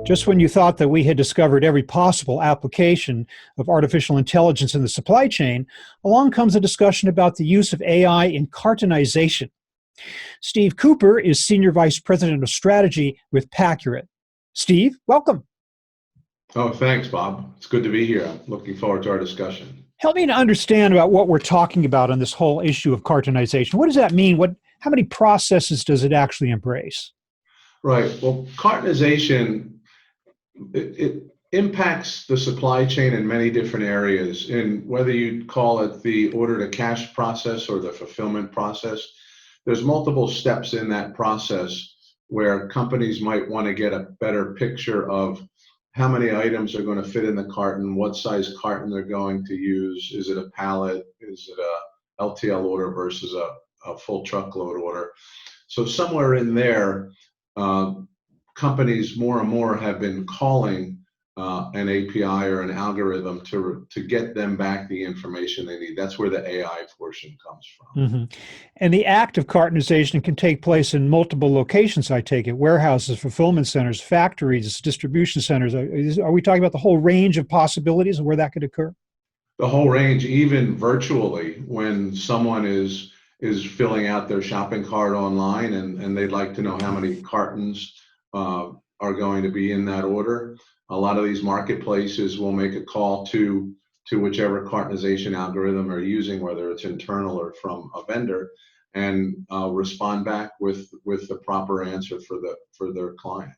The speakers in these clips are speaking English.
Just when you thought that we had discovered every possible application of artificial intelligence in the supply chain, along comes a discussion about the use of AI in cartonization. Steve Cooper is Senior Vice President of Strategy with Paccurate. Steve, welcome. Oh, thanks, Bob. It's good to be here. I'm looking forward to our discussion. Help me to understand about what we're talking about on this whole issue of cartonization. What does that mean? How many processes does it actually embrace? Right. Well, cartonization, it impacts the supply chain in many different areas. And whether you call it the order to cash process or the fulfillment process, there's multiple steps in that process where companies might want to get a better picture of how many items are going to fit in the carton, what size carton they're going to use. Is it a pallet? Is it a LTL order versus a full truckload order? So somewhere in there, companies more and more have been calling an API or an algorithm to get them back the information they need. That's where the AI portion comes from. Mm-hmm. And the act of cartonization can take place in multiple locations, I take it: warehouses, fulfillment centers, factories, distribution centers. Are we talking about the whole range of possibilities of where that could occur? The whole range, even virtually, when someone is filling out their shopping cart online and they'd like to know how many cartons are going to be in that order. A lot of these marketplaces will make a call to whichever cartonization algorithm they're using, whether it's internal or from a vendor, and respond back with the proper answer for their client.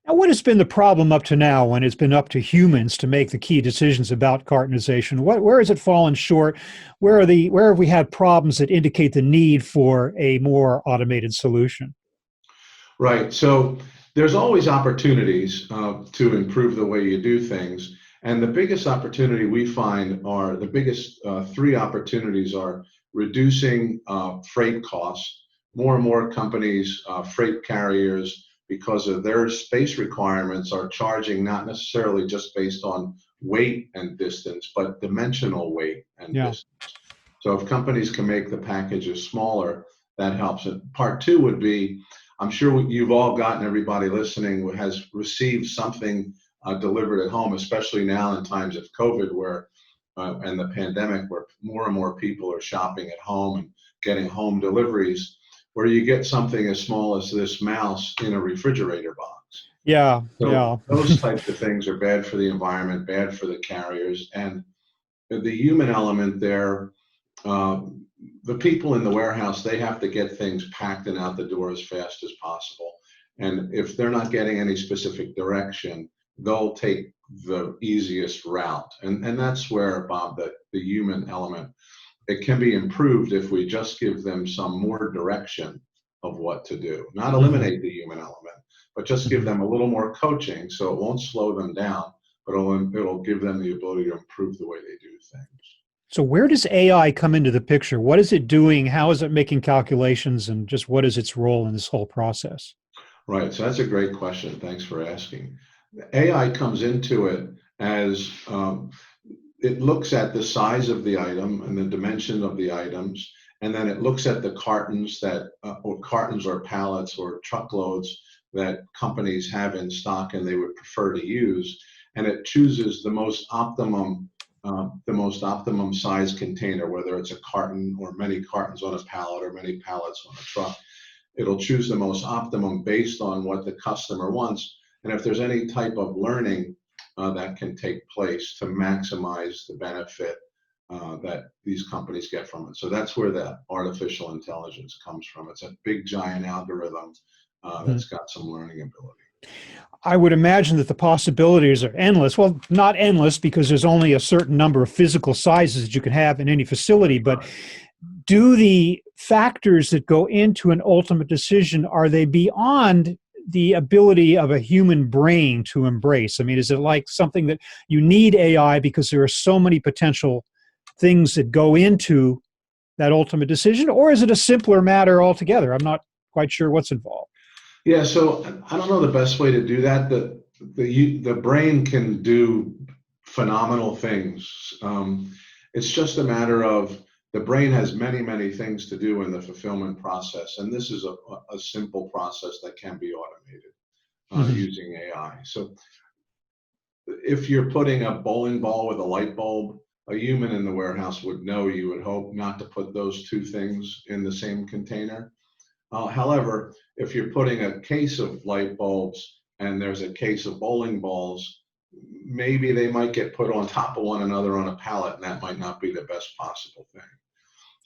Now, what has been the problem up to now when it's been up to humans to make the key decisions about cartonization? Where has it fallen short? Where have we had problems that indicate the need for a more automated solution? Right. So there's always opportunities to improve the way you do things. And the biggest opportunity we find are the biggest three opportunities are reducing freight costs. More and more companies, freight carriers, because of their space requirements, are charging not necessarily just based on weight and distance, but dimensional weight and distance. So if companies can make the packages smaller, that helps. And part two would be, I'm sure you've all gotten, everybody listening has received something delivered at home, especially now in times of COVID and the pandemic, where more and more people are shopping at home and getting home deliveries, where you get something as small as this mouse in a refrigerator box. Yeah, so yeah. Those types of things are bad for the environment, bad for the carriers, and the human element there. The people in the warehouse, they have to get things packed and out the door as fast as possible. And if they're not getting any specific direction, they'll take the easiest route. And that's where, Bob, the human element, it can be improved if we just give them some more direction of what to do. Not eliminate the human element, but just give them a little more coaching so it won't slow them down, but it'll give them the ability to improve the way they do things. So where does AI come into the picture? What is it doing? How is it making calculations? And just what is its role in this whole process? Right. So that's a great question. Thanks for asking. AI comes into it as it looks at the size of the item and the dimension of the items, and then it looks at the cartons or pallets or truckloads that companies have in stock and they would prefer to use, and it chooses the most optimum size container, whether it's a carton or many cartons on a pallet or many pallets on a truck. It'll choose the most optimum based on what the customer wants. And if there's any type of learning that can take place to maximize the benefit that these companies get from it. So that's where the artificial intelligence comes from. It's a big, giant algorithm that's got some learning ability. I would imagine that the possibilities are endless. Well, not endless, because there's only a certain number of physical sizes that you can have in any facility, but do the factors that go into an ultimate decision, are they beyond the ability of a human brain to embrace? I mean, is it like something that you need AI because there are so many potential things that go into that ultimate decision, or is it a simpler matter altogether? I'm not quite sure what's involved. Yeah, so I don't know the best way to do that. The brain can do phenomenal things. It's just a matter of the brain has many, many things to do in the fulfillment process, and this is a simple process that can be automated. Mhm. using AI. So if you're putting a bowling ball with a light bulb, a human in the warehouse would know, you would hope, not to put those two things in the same container. However, if you're putting a case of light bulbs and there's a case of bowling balls, maybe they might get put on top of one another on a pallet, and that might not be the best possible thing.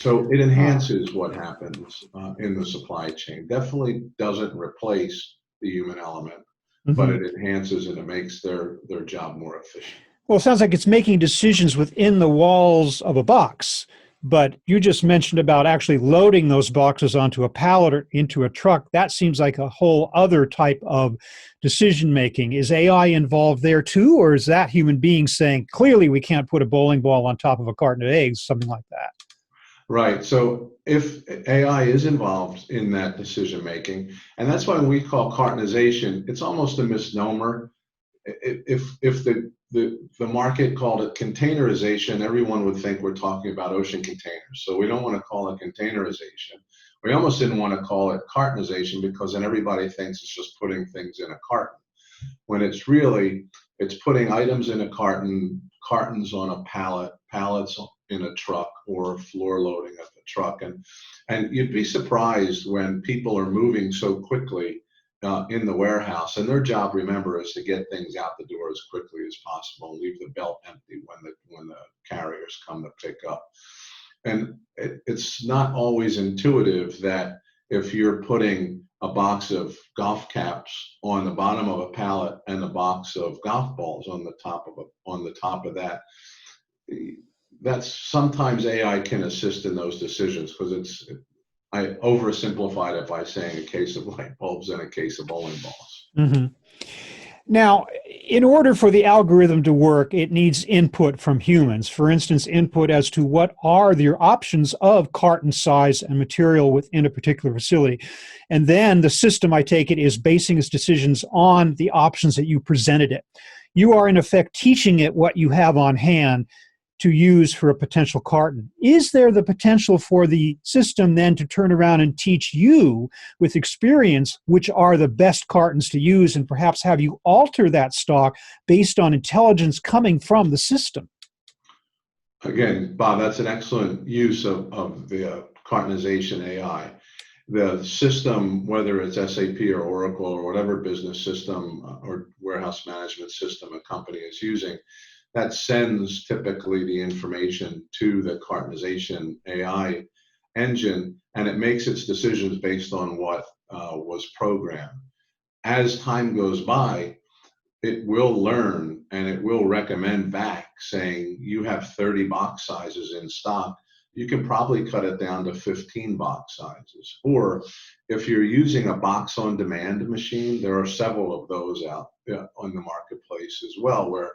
So it Ah. enhances what happens in the supply chain. Definitely doesn't replace the human element, but Mhm. it enhances and it makes their job more efficient. Well, it sounds like it's making decisions within the walls of a box. But you just mentioned about actually loading those boxes onto a pallet or into a truck. That seems like a whole other type of decision making. Is AI involved there too, or is that human beings saying, clearly we can't put a bowling ball on top of a carton of eggs, something like that? Right. So if AI is involved in that decision making, and that's why we call cartonization, it's almost a misnomer. If the market called it containerization, everyone would think we're talking about ocean containers. So we don't want to call it containerization. We almost didn't want to call it cartonization because then everybody thinks it's just putting things in a carton, when it's putting items in a carton, cartons on a pallet, pallets in a truck, or floor loading of the truck. And you'd be surprised when people are moving so quickly in the warehouse, and their job, remember, is to get things out the door as quickly as possible and leave the belt empty when the carriers come to pick up. And it's not always intuitive that if you're putting a box of golf caps on the bottom of a pallet and a box of golf balls on the top of that, that's sometimes AI can assist in those decisions, because I oversimplified it by saying a case of light bulbs and a case of bowling balls. Mhm. Now, in order for the algorithm to work, it needs input from humans. For instance, input as to what are the options of carton size and material within a particular facility. And then the system, I take it, is basing its decisions on the options that you presented it. You are, in effect, teaching it what you have on hand to use for a potential carton. Is there the potential for the system then to turn around and teach you with experience which are the best cartons to use, and perhaps have you alter that stock based on intelligence coming from the system? Again, Bob, that's an excellent use of the cartonization AI. The system, whether it's SAP or Oracle or whatever business system or warehouse management system a company is using, that sends typically the information to the cartonization AI engine, and it makes its decisions based on what was programmed. As time goes by, it will learn and it will recommend back, saying you have 30 box sizes in stock. You can probably cut it down to 15 box sizes. Or if you're using a box on demand machine, there are several of those out on the marketplace as well, where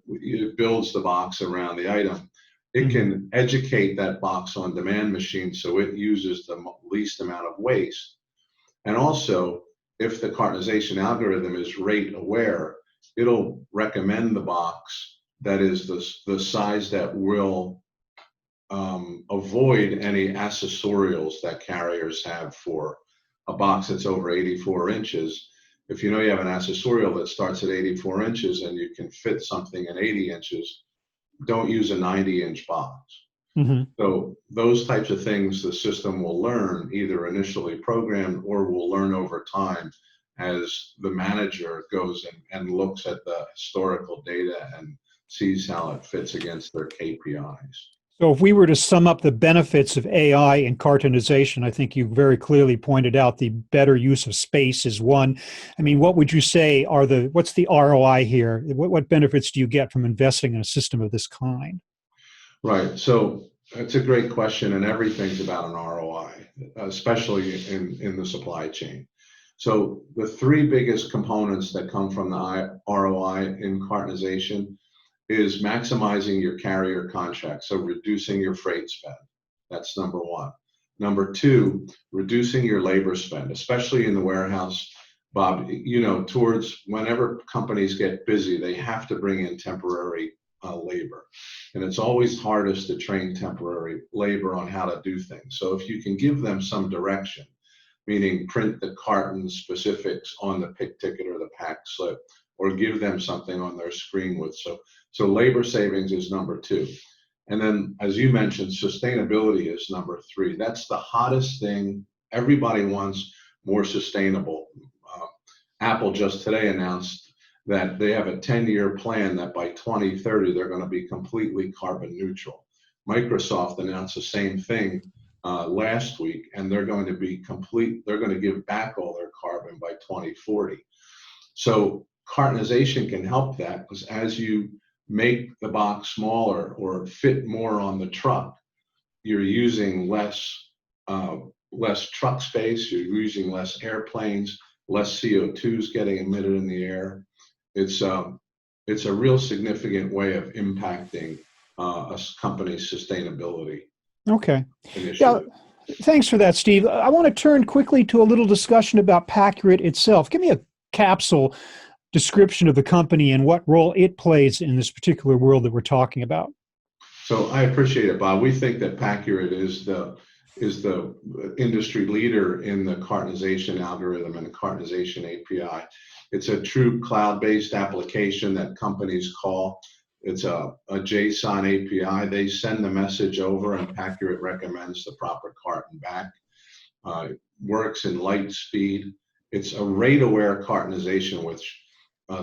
it builds the box around the item. It Mhm. can educate that box on demand machine so it uses the least amount of waste. And also, if the cartonization algorithm is rate aware, it'll recommend the box that is the size that will avoid any accessorials that carriers have for a box that's over 84 inches. If you know you have an accessorial that starts at 84 inches and you can fit something in 80 inches, don't use a 90-inch box. Mhm. So those types of things the system will learn, either initially programmed or will learn over time as the manager goes and looks at the historical data and sees how it fits against their KPIs. So, if we were to sum up the benefits of AI and cartonization, I think you very clearly pointed out the better use of space is one. I mean, what would you say are what's the ROI here? What benefits do you get from investing in a system of this kind? Right. So that's a great question, and everything's about an ROI, especially in the supply chain. So the three biggest components that come from the ROI in cartonization is maximizing your carrier contract, so reducing your freight spend. That's number one. Number two, reducing your labor spend, especially in the warehouse. Bob, towards whenever companies get busy, they have to bring in temporary labor. And it's always hardest to train temporary labor on how to do things. So if you can give them some direction, meaning print the carton specifics on the pick ticket or the pack slip, or give them something on their screen with. So labor savings is number two. And then, as you mentioned, sustainability is number three. That's the hottest thing. Everybody wants more sustainable. Apple just today announced that they have a 10-year plan that by 2030, they're going to be completely carbon neutral. Microsoft announced the same thing last week, and they're going to give back all their carbon by 2040. So cartonization can help that, because as you make the box smaller or fit more on the truck, you're using less truck space, you're using less airplanes, less CO2s getting emitted in the air. It's a real significant way of impacting a company's sustainability. Okay. Initiative. Yeah, thanks for that, Steve. I want to turn quickly to a little discussion about Paccurate itself. Give me a capsule description of the company and what role it plays in this particular world that we're talking about. So I appreciate it, Bob. We think that Paccurate is the industry leader in the cartonization algorithm and the cartonization API. It's a true cloud-based application that companies call. It's a JSON API. They send the message over, and Paccurate recommends the proper carton back. It works in light speed. It's a rate-aware cartonization, which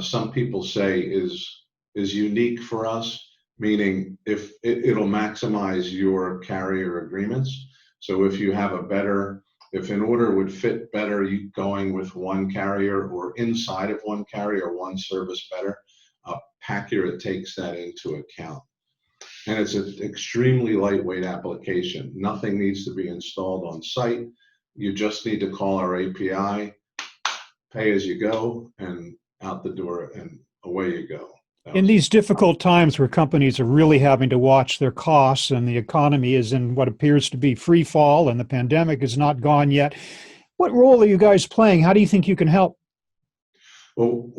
some people say is unique for us, meaning if it'll maximize your carrier agreements. So if you have if an order would fit better, you going with one carrier or inside of one carrier, one service better, Paccurate takes that into account. And it's an extremely lightweight application. Nothing needs to be installed on site. You just need to call our API, pay as you go, and out the door, and away you go. In these difficult times where companies are really having to watch their costs and the economy is in what appears to be free fall and the pandemic is not gone yet, what role are you guys playing? How do you think you can help? Well,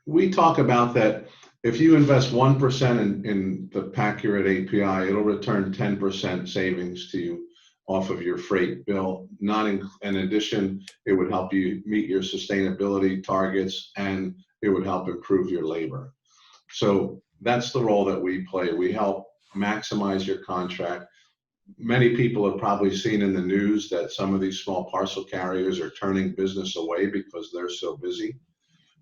we talk about that if you invest 1% in the Paccurate API, it'll return 10% savings to you off of your freight bill. In addition, it would help you meet your sustainability targets, and it would help improve your labor. So that's the role that we play. We help maximize your contract. Many people have probably seen in the news that some of these small parcel carriers are turning business away because they're so busy.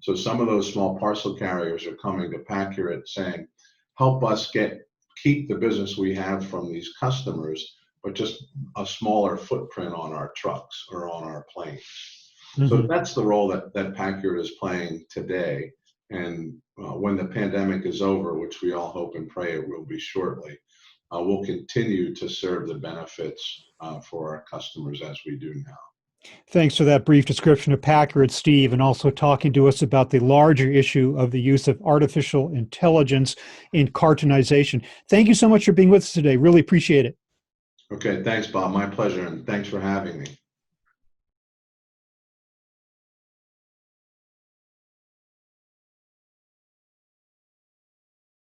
So some of those small parcel carriers are coming to Paccurate saying, help us keep the business we have from these customers, but just a smaller footprint on our trucks or on our planes. Mm-hmm. So that's the role that Paccurate is playing today. And when the pandemic is over, which we all hope and pray it will be shortly, we'll continue to serve the benefits for our customers as we do now. Thanks for that brief description of Paccurate, Steve, and also talking to us about the larger issue of the use of artificial intelligence in cartonization. Thank you so much for being with us today. Really appreciate it. Okay, thanks, Bob. My pleasure, and thanks for having me.